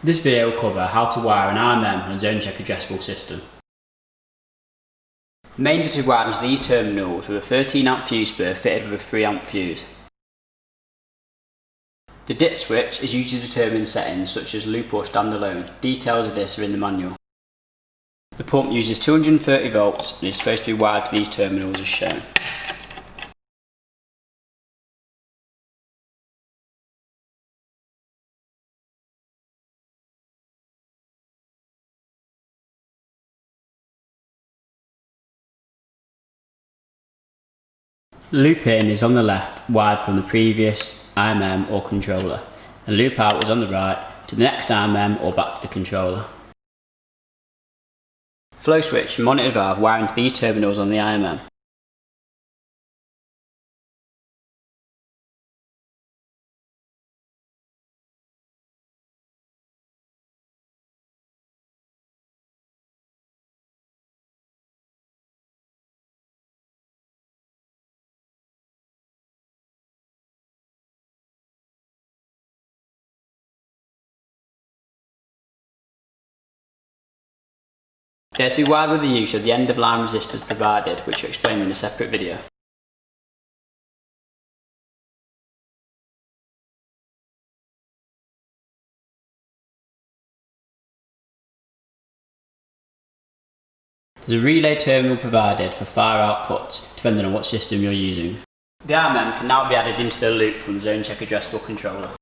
This video will cover how to wire an IMM and Zonecheck Addressable system. The mains are to be wired into these terminals with a 13 amp fuse spur fitted with a 3 amp fuse. The dip switch is used to determine settings such as loop or standalone. Details of this are in the manual. The pump uses 230 volts and is supposed to be wired to these terminals as shown. Loop in is on the left, wired from the previous IMM or controller, and loop out is on the right to the next IMM or back to the controller. Flow switch and monitor valve wiring to these terminals on the IMM. They are to be wired with the use of the end of line resistors provided, which are explained in a separate video. There's a relay terminal provided for fire outputs depending on what system you're using. The IMM can now be added into the loop from the Zonecheck Addressable controller.